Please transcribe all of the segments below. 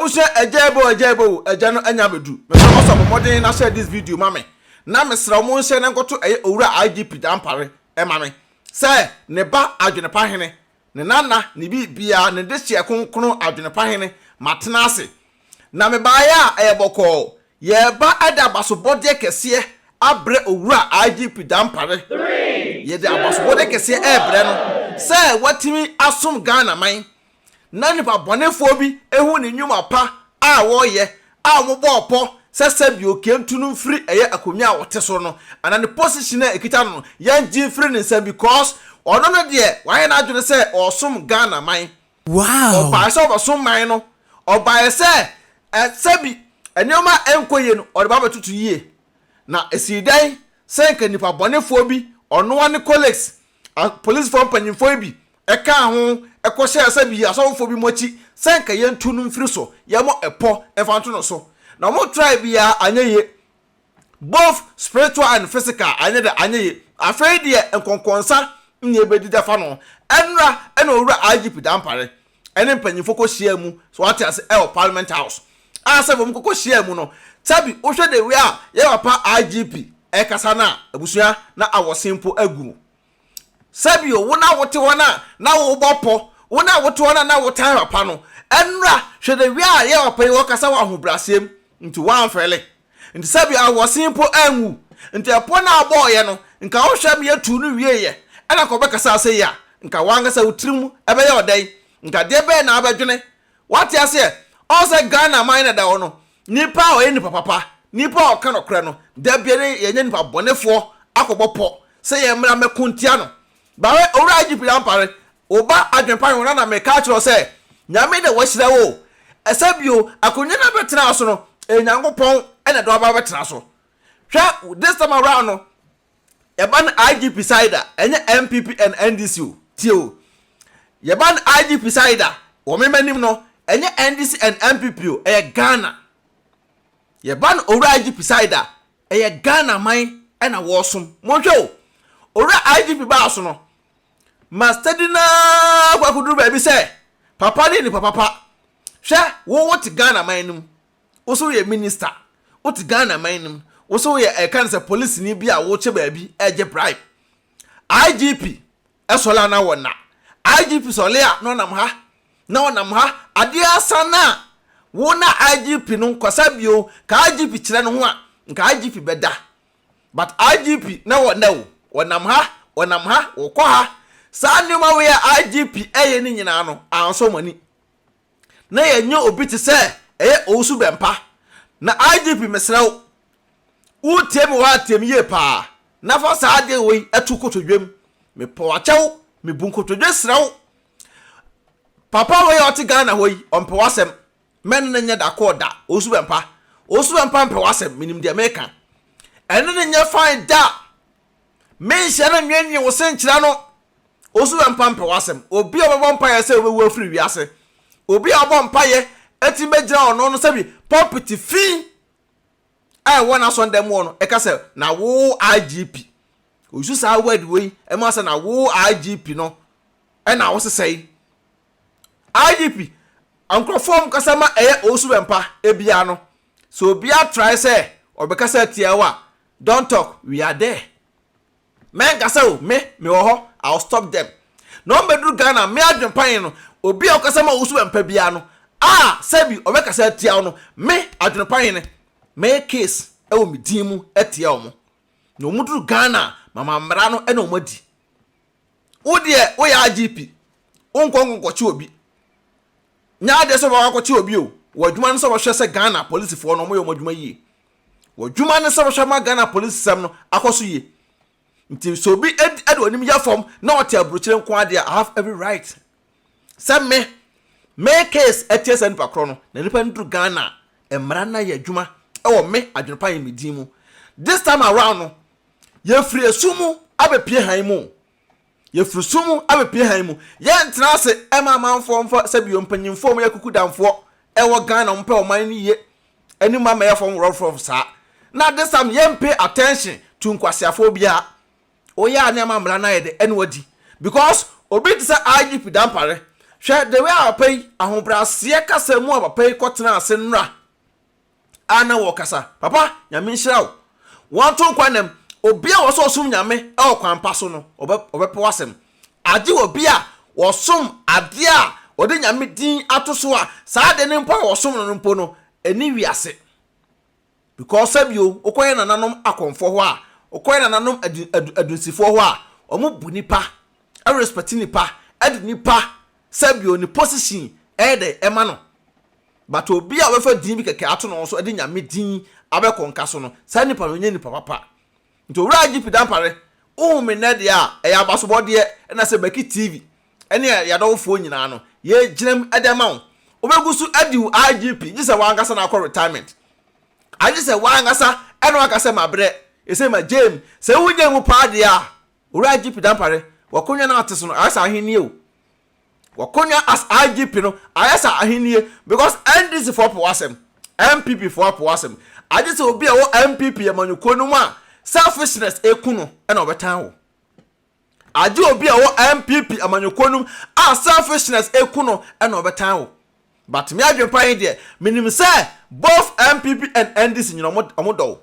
Ebusha ejebo ejano anya bedu. Me so modern na share this video mame. Na mesra mo nse na nkoto owura IGP Dampare mame. Say ne ba AdwenepaHene ne nana ne bibia ne de hye konkron AdwenepaHene matena ase. Na me ba ya eyeboko ye ba adabaso bode kese abre owura IGP Dampare. Ye de abaso bode kese ebre no. Say watimi asom Ghana man. Na nipa bonefo bi ehu ne nwuma pa a wo ye a mo bo sese bi okentunu mfiri eye akomia a wote so no ana ne position e ekita no yan ji free ne nsɛm because ono no de why na adwene se osom Ghana man. Wow. Oba se obasom man no oba se sebi enioma enkoye no ode ba betutu yie na esidan se nka nipa bonefo bi ono wane colleagues police form panyimfo bi eka ho ekose sebi asofo bi mochi se nka yentunu mfiri so yemo epo efanto no so na mo try bia anyeye both spiritual and physical anyeye afei de enkonkonsa nye bedida fa no enra ena owura IGP Dampare ene mpanyimfo ko hia mu so what as parliament house asa bom ko hia mu no tabi wo hwe de we a ye papa IGP ekasa na abusua na awosimpo aguru sabi o wona wote wona na wo bopo wona wote wona na wotan papa no enra hwe de we a ye papa wo kasa wa ahobrasem nti wan fele nti sabi awosimpo anwu nti epo na aboye no nka wo hwe me atu no wie ye ena ko bekasa ase ya nka wanga sa utrim ebe ye odan nka de be na abadwene wate ase o se Ghana man na da wo no nipa o ye nipa papa nipa o kan okra no da biere ye nipa bonefo akobọpọ se ye mra mekuntia no bawe owura IGP Dampare oba AdwenepaHene na me ka kiro se nyame de wo hyira wo esabio akonya na betena so no enyankopon ena do aba betena so hwa this time around no yeban IGP side enye MPP and NDC tio yeban IGP side wo memanim no enye NDC and MPP Ghana yeban owura IGP side Ghana man ena wosom monhwe owura IGP ba so no mastedina kwa kuduru ba bi se papa ni papa hwa wo wote Ghana man num wo so ye minister wote Ghana man num wo so ye kanse police ni bi a wo che ba bi eje bribe IGP esola na wona IGP solea no nam ha na wonam ha ade asana wo na IGP no kwasa bio ka IGP kire no ho a nka IGP beda but IGP na wonam ha wo kwa ha sa nyoma we IGP eye ni nyina no anso mani na ye nyo obi te se eye osu bempa na IGP mesrawo utem wa tem ye pa na fa sa ade we atu kotodwem me po achew me bunkotodwe srawo papa we oti Ghana hoyi ompe wasem men na nya da koda osu bempa mpe wasem minim de America ene ne nya fine da men hye na nwenwe wo senkyira no osu bempa mpe wasem obi obebo mpa ye se obewu afiri wiase obi abo mpa ye eti megira ono no sabi property fee wona so ndem wono e ka se na wo IGP osu sa word we e ma se na wo IGP no e na wo sesei IGP ankrofom kasama osu bempa ebia no so obia try say obeka say tiawa don't talk we are there men kasa o me wo ho I'll stop them no bedru Ghana me AdwenepaHene no obi okasama osu bempa bia no sabi obeka say tiawa no me AdwenepaHene me case ewo midimu etia omo no mudru Ghana mama mra no ena omadi wo de wo ya IGP onkonkonkochi obi nya de so ba kwachi obi o wadwuma no so ba hwese Ghana police fo no mo yo madwuma yie wadwuma no so ba hwema Ghana police sam no akoso yie nti so bi adonim ya form na oti abrochire nko ade I have every right sam me case etia san pakro no na nipa ndru Ghana emra na ya adwuma ewo me AdwenepaHene medimu this time around no ye free sumu abepie han mu ye free sumu abepie han mu ye ntena se ema manfo mfo sabio mpanyimfo mo yakuku damfo ewo Ghana mpe o man ni ye ani mama ye fom rough sa na this time ye pay attention to nkwasiafo bia o ya na mama mra na ye de anwadi because obi tsa IGP Dampare hwe the way apai ahobrase kasa mu apai kotena ase nra ana wo kasa papa nyame nhirawo won to kwanem obi a woso osum nyame e okwanpa so no obepe wasem age obi a wosum ade a ode nyame din atoso a saa de ne mpo a wosum no mpo no eni wiase because sabio okoye nananom akonfo ho a okoye nananom adunsifo ho a omo bu nipa a respect nipa adi nipa sabio ni position de ema no but obi a wefa din bi keke ato no so ade nyame din abekonka so no saa nipa no nya nipa papa nto wura IGP Dampare o me na de a eya abasobode na se BeckyTv ene yadowfo nyina no ye gyinam adema wo obegusu adiu IGP gise wangasa na akọ retirement agise wangasa eno akase mabre ese ma James se wunye mu pa de a wura IGP Dampare wakonya na ateso no asa ahenie o wakonya as IGP no asa ahenie because NDC for powasem MPP for powasem agise obi a wo MPP amanyuko no mu a selfishness ekuno ena obetan wo age obi a wo MPP amanyokonum a selfishness ekuno ena obetan wo but me adwenpan de minim say both MPP and NDC nyina omodo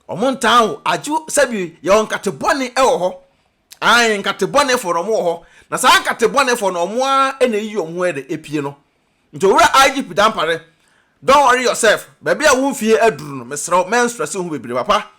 omontan wo age sabi ye onkatebone e wo ho an nkatebone for omo ho na sa nkatebone for no omo a ena yi omo ede epie no nto wura IGP Dampare don't worry yourself baby a wo fie aduru no mesro men stress hu bebre papa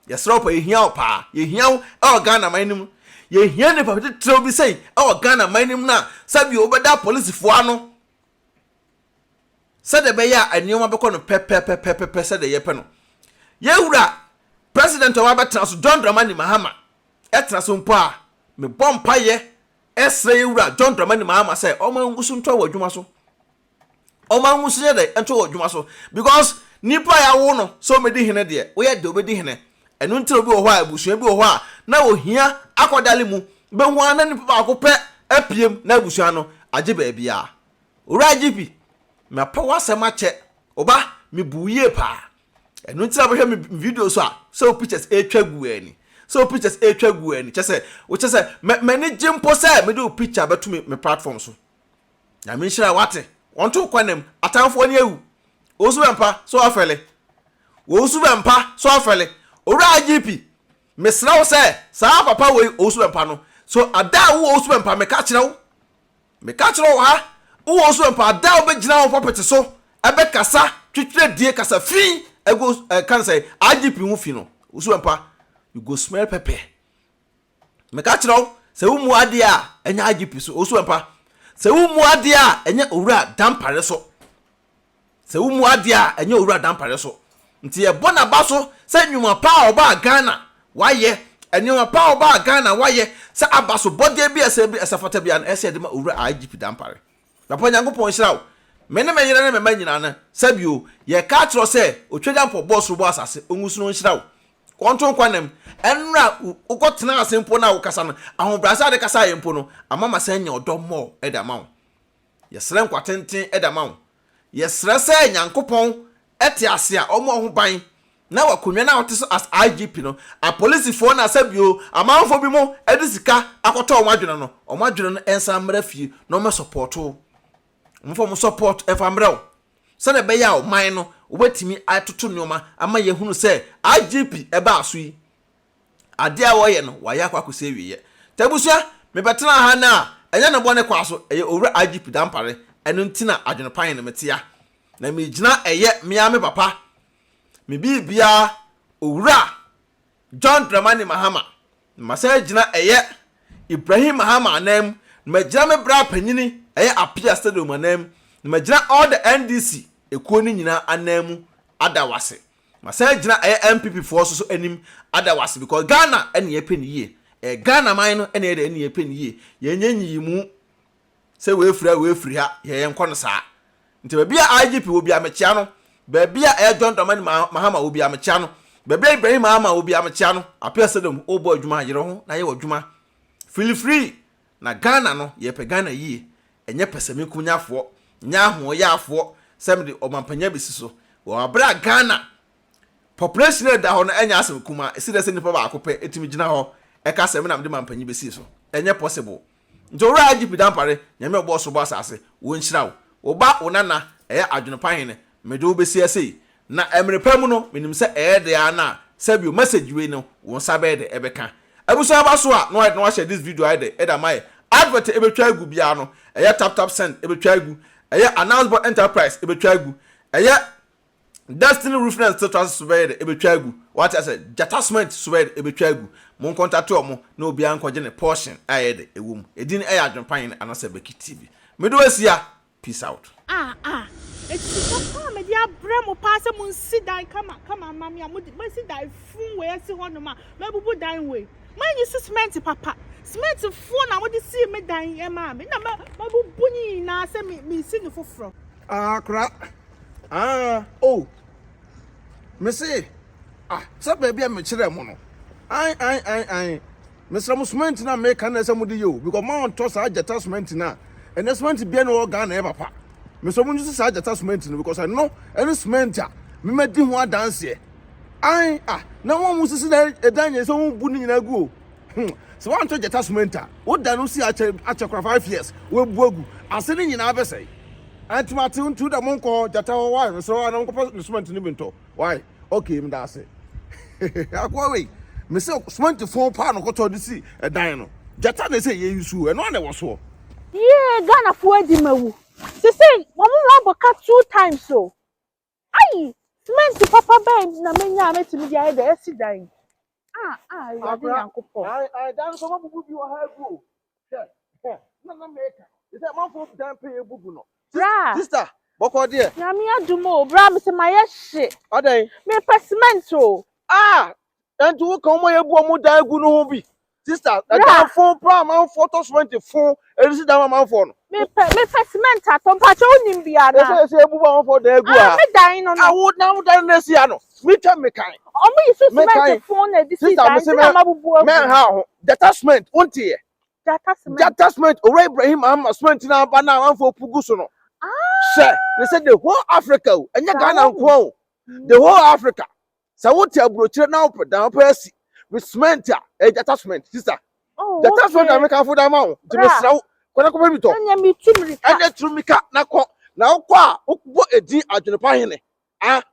yesro pa ehia pa ehia e Ghana manim ye hia ne pa tete bi sei e Ghana manim na sabi obeda police fo ano said be ya anioma be ko no pepe said ye pe no ye wura president wa betra so John Dramani Mahama etra so mpo a me bompa ye esre ye wura John Dramani Mahama say o ma ngusu nto wa dwuma so o ma ngusu ye de nto wa dwuma so because nipa ya wo no so me di hene de wo ye de obedi hene enu ntiro bi wo ho a abusuan bi wo ho a na ohia akodale mu be ho ana ni papa akopɛ apiem na abusuan no age ba bia ora IGP me pawa sema che oba me buye pa enu ntira be hwe me video so pictures etwa gu ani chese wo chese me ni jimpo se me do picture betu me platform so ya me nhira wate wonto kwanem atamfo ni ewu osu bempa so afele ora IGP mesra wo se saa papa we osu bempa no so ada wo osu bempa me ka kire wo ha wo osu bempa ada wo be gina wo property so ebe kasa twitwire die kasa fi ego kan say IGP hu fi no osu bempa you go smell pepper me ka kire wo se wo mu ade a enya IGP so osu bempa se wo mu ade a enya owura Dampare so nti ye bona baso se nwuma pa oba Ghana waye enwuma pa oba Ghana waye se abaso bode bi esafata bi an ese de ma owura IGP Dampare papa nyankopon hirawo mene me yere ne me manyina na sabio ye ka tro se otweda mpo boss ro asase ongusu no hirawo konton kwanem enra ukotena asempo na ukasa no ahobrasa de kasa yempo no amama se nya odommo edama wo yesre nkwatenten edama wo yesre se nyankopon eti asia omo ho ban na wakonwa na wote so as IGP no a police for na sabio amanfo bi mo edisika akoto omo adwene no ensa mra fie no me supporto mo support efamrel se na be ya o man no obetimi atoto nyoma ama ye hunu se IGP eba aso yi ade a wo ye no wa ya kwakose wiye tabusua me betena ha na enya ne bone kwaso eye owura IGP Dampare eno ntina adwenepan ne metia na me gina eye miame papa me bibia owura John Dramani Mahama masa gina eye Ibrahim Mahama anam me gina me bra panyini eye Apia Stadium anam me gina all the NDC ekuo ni nyina anamu adawase masa gina eye MPP force so anim adawase because Ghana ene ye peniye Ghana man no ene ye peniye ye nyanyimu se we free ha ye nko no saa nti bebia IGP wo bia mechia no bebia John Dramani Mahama wo bia mechia no bebia Ibrahim Mahama wo bia mechia no Apia Stadium obo adwuma yere ho na ye wadwuma feel free na Ghana no ye pe Ghana yie enye pesemi kunyafo nya ho yafo semde omampanya bisiso wo abra Ghana population da ho na enya asem kuma esi de se nipa ba akope etimi gina ho eka sem na mde mampanyi besiso enye possible nti owura IGP Dampare nyame obo so bo asase wo nhyira wo oba onana adwenepahene mede wo besi ase na emrepa mu no menim se de ana sabio message we no wo sabe de ebeka abuso aba so a no wa share this video ide mai advert ebetwa agu bia no tap send ebetwa agu announcement enterprise ebetwa agu Destiny Roofing Status Subed ebetwa agu what I said Jatasment Subed ebetwa agu mon contact omo na obi ankoje ne portion ayede ewum edin adwenpan na se BeckyTv medo asia peace out it's so me dia bremo pass mun sit down come mama mo sit down fun we asi hono ma mabubu dan we man you cement papa cement fun na mo di see me dan e ma me na mabubu ni na se me si no foforo kra oh me say so baby me kire mo no ai Mr. Musment na make na se mo di yo because man to sa jata cement na and cement bia no organ e papa Mr. Munju sa jata cement no because I know any cement me medi ho dance e na won mu sisi na edanye so won bu ni na gu so wan to jata cement wo da no si ache 5 years we bu agu ase ni nyina abesai antimati untu da monko jata why so na monko cement ni binto why okay me da ase akwa we me say cement phone pa no koto disi edan no jata na say ye yusu e no na wo so Ghana for di mawu se say mo mo ka 2 times so ai cement papa ben na menya metimi dia e da esi dan ya di yankopo ai dan so mabubu bi wa ha gu na make is that man for dan pay bubu no sister boko there na me adumo bra me se maye hye odan me cement o and wo kan mo ye bu o mo dan gu no ho bi sister that phone pa man photo cement phone e si dan man phone no me cement atom pa cho nim bia na say bu man for dan gu me dan no wo dan na si ano me twa me kan o mo isu cement phone na disi dan na mabubu me ha ho detachment wontie Jata cement Ora Ibrahim Ahmad cement na ba na man for pugu so no say they said the whole Africa enya Ghana nko the whole Africa say what abrochire na opedan pasi with cement Jata cement sister Jata cement na make am for da ma o ti me sraw kona ko bi to enya mi tumrika enya tumrika na ko a okbo edin adwenepahene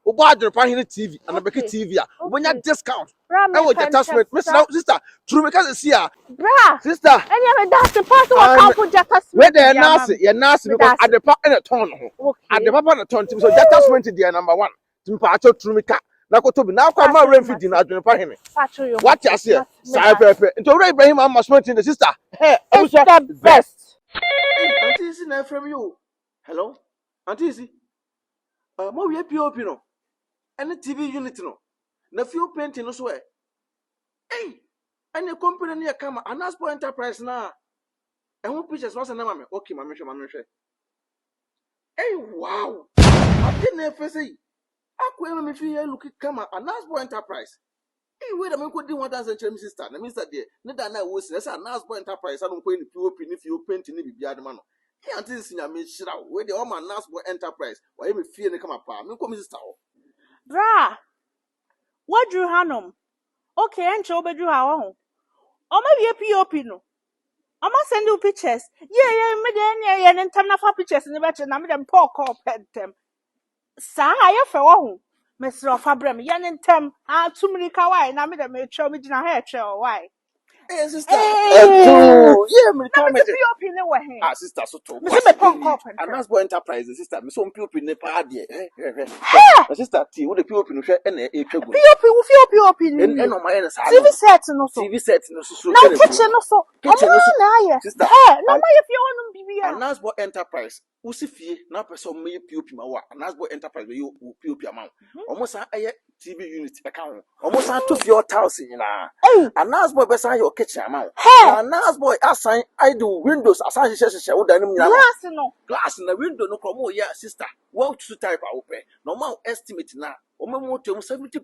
Ubo AdwenepaheneTv and BeckyTv obonya discount e wo Jata cement me sraw sister tumrika se sia sister enya me da se pass wa ka for Jata cement we dey nurse because adepa na ton ho adepa na ton tim so Jata cement dey number 1 tim pa acho tumrika na ko tobi na kwa ma remfidi na adwenepahene what you say sai pepe into Ora Ibrahim Ahmad cement the sister it's the best auntie isi na from you hello auntie isi mo we POP no any TV unit no na few painting no so any company na kama Anaspo Enterprise na who pictures was na mama okay mama hwe wow I didn't ever say akwa me fi look kama Anaspo Enterprise we da me ko di 1000 chem sister na mister there ne da na wo si na say Anaspo Enterprise anu ko ni POP ni fi paint ni bibia de ma no anti sinya me shira we de o ma Anaspo Enterprise wa me fie ne kama pa me ko mi sister o bra what drew hanom okay enche obedru ha wo o ma wie POP no o ma send you pictures me de ye ne ntam na fa pictures ne be che na me dem talk up pentem sa aye fe wo ho mesro fa brem ye ne ntam tumrika why na me dem e twa me gina ha e twa why sister me come POP ne wo he sister so to me se me talk up Anaspo Enterprise sister me so POP ne pa de sister ti wo de POP no hwe na e twa gu POP ni no ma ye sa TV set no so na kitchen no so na aye sister na ma ye fie wonum bibia Anaspo Enterprise usi fie na person me POP ma wa Anaspo Enterprise we POP amount almost aye TV unit e ka ho almost to fie tiles nyina Anaspo be san your kitchen amount Anaspo assign I do windows assign she wo danim nyina glass na window no komo ya sister what to type open normal estimate na o memo to 70% ye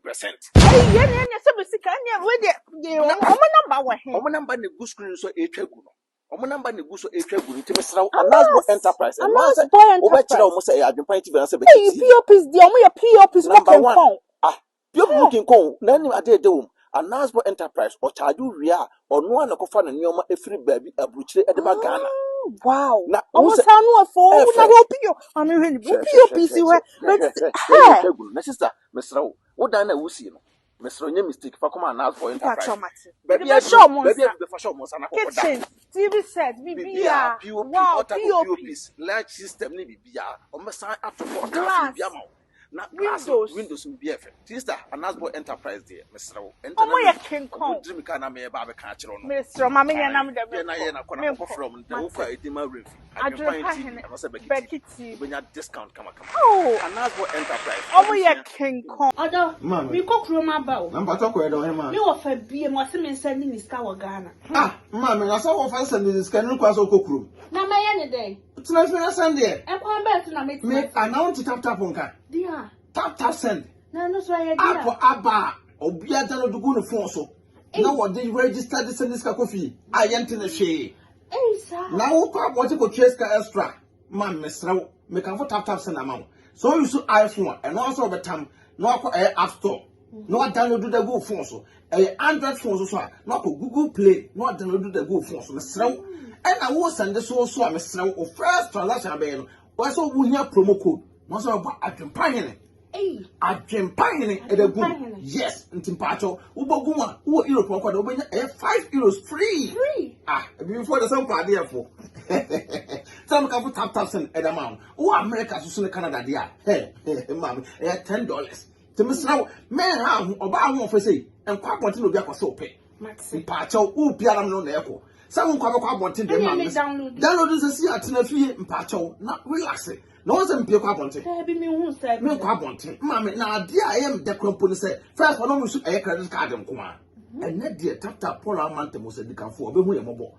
se be sika nya we de o number wa he o number na go screen so e twa gu no o number na go so e twa gu ni timi sra Anaspo Enterprise e ma se o be kira o mo se AdwenepaheneTv na se be POPs de o mo ye POPs mo ken kon POP looking kon na ni ade de wom Anasbo enterprise or charge ria or no one kofa na nyoma efiri baby abuchire edeba Ghana. Wow. Na Almost no for na opio. I mean, opio PC where na sister mesra wo dan na wusi no. Mesra nye mistake fa come Anasbo enterprise. Baby show monster. Baby for show monster na ko Kitchen, TV set, BBA. Wow, POPs, large system ni bibia. O mesan atofo glass bibia ma. Na windows BF. Sister Anasbo enterprise there. Mesra wo. Omo ye King Kong. Dream ka na me ba be ka kire no. Mesra mama ye na me dem. Na na kona ko from the wo edema review. AdwenepaheneTv. I say BeckyTv. We nya discount kama. Oh, Anasbo enterprise. omo ye King Kong. Odo, mi ko kroma ba o. Namba to ko edo he ma. Mi wo fa bie mo se me send ni ska wo Ghana. Ah, ma me na so wo fa send this can kwa so kokuro. Na ma ye ne dey. Tina fi na send there. E kwa be to na me. Me announce tap nka. Dia. Tap send. Na no so ye dia. Apo aba obia da no dugu no phone so. Na wo dey register this send this ka kofi. Ayente na hwe. Sir. Na wo kwa bo ko trace ka extra. Ma mesra wo. Me kan for tap send amount. So you so iPhone and also betam no akọ App Store. No download the go phone so. Android phone so no akọ Google Play. No download the go phone so. Mesra wo. And I will send this also mesra wo. First transaction be no. Wo so wo hia promo code. Mo so ba AdwenepaheneTv. AdwenepaheneTv yes, ntimpacho uboguma wo Europe kwa do benya €5 free. Ah, before the some party for. Some can tap send edamount. Wo America so Canada dia. Hey, mama, $10. To miss now, man how oba ho for say enkwa ponte no bi akoso pe. Mpacho wo biara no na eko. Some kwa ponte dem ma. Download this see atena fie mpacho na relax. No one's in Pio Ponte. Be me who said Me Ponte. Mammy, now dear I am the company say first one almost a credit card and come. And net dear tap Paula Mantemo said the can for be more mobile.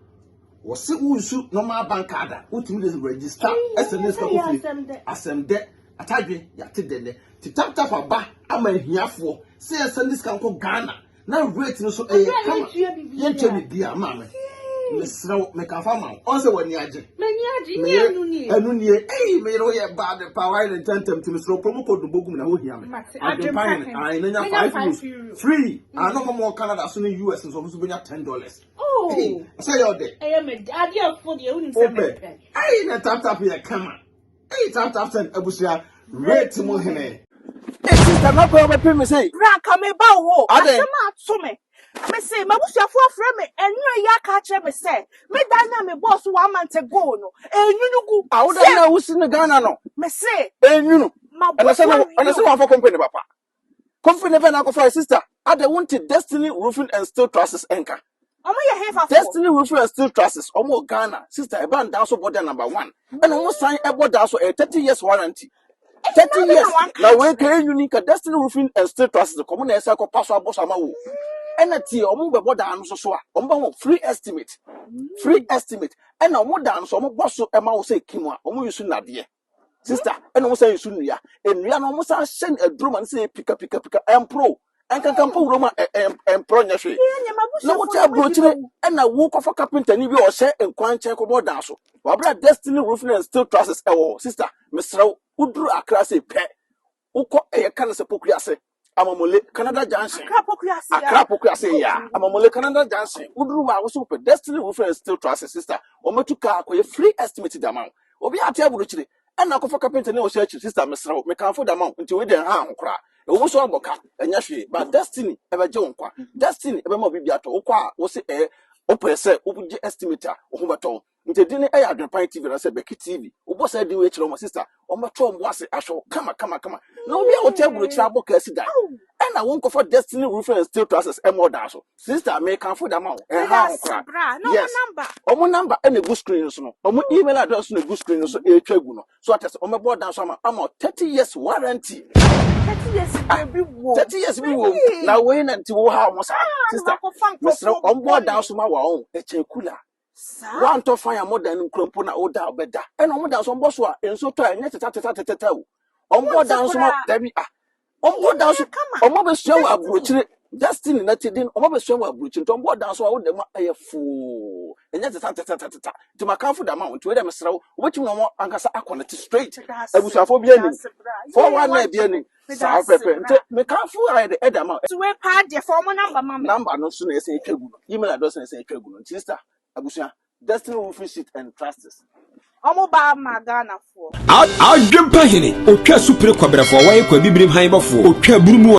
Was it who shoot no more bank card, which means register SMS coffee. As them there, I tell you, yated to tap a bar, I'm a here for. Say a Sunday can call Ghana. Now rating so a come. Yen dear mammy. Miss Row make a farmer. Also, when you are me no ye bad power and tentem to Miss Row promo code the book na ho hia me. I nanya €5 free. I no more Canada so in US so so benya $10. Oh, say your day. I am a daddy for the only seven. Hey, na tap here come on. Hey, tap send abusia rate mo hene. Hey, sister, not go me me say. Bra come ba wo. Asema atome. Me say mabusuafo afre me enyo ya ka kire me say me dan na me boss 1 month ago no enyunugu Awu dan na wusi ne Ghana no me say enyunu ana say one for company papa company never na go for sister ada wanted Destiny Roofing and Steel Trusses enka omo ye hefa Destiny Roofing and Steel Trusses omo Ghana sister e ban down so border number 1 and omo sign e border so 30 years warranty 30 years na we ka enyuni ka Destiny Roofing and Steel Trusses ko na esa ko pass aboso ama wo enati omo be border anu so a omo free estimate and omo dan so omo boss e ma wo say kimu a omo yusu nade sister and omo say yusu nua enua no omo say shen aduro man say pika empro enkan po roma empro nya hwe na wo tia brochire and na wo kofa carpenter ni bi o hye enkwan chen ko border so wa bra Destiny Roofing and Steel Trusses ewo sister mesrew uduru akra say pe uko kan se pokua se Amamole Canada Junction. Accra Pokuase ya. Amamole Canada Junction. Uduru wa wo so pe Destiny Roofing and Steel Trusses sister. O matuka akoye free estimated amount. Obi ate aburuchire. E na kofa carpenter na o search sister mesrew. Me kan for the amount nti we den ha nkora. E wo so aboka enya hwe. But Destiny e be je nkwa. Destiny e be ma bibi ato. Okwa wo se o pese o bu estimator o ho beto. Nti dine e AdwenepaheneTv na se BeckyTv. O bo se di we kire o sister. O mato mo ase ahwo kama. Na obi a o te aburuchire aboka asida. And I won't go for Destiny Roofing and Steel Trusses and more than so. Sister, may come for the amount. Yes. Number. Number and a good screen. So, email address on a good screen. So, a tribunal. So, I test on my board down some. I'm 30 years warranty. 30 years, 30 years, we will. Now, wait until how much. Sister, Mr. On board down some our own. A cooler. One to fire more than Crumpuna or down better. And on down some bosswa. And so, try and tell. On board down some. Omo down so omo be sua wa abrochire Destiny na tidin omo be sua wa abrochire to omo down so wo dem ayefo enya tata ti makanfo da ma won to we dem srew wo betimi no ankasa akonnect straight abusuafo bi ani 419 bi ani Saa pepe nte me kan fu aye de edama to we pa de for mo number mama number no so na ese etwagu no email address na ese etwagu no sister abusua destiny roofing sheet and trustes omo ba ma Ghana for Adwenpahene otwa supre kwabrafo wa ye kwa bibrim han bafo otwa burumu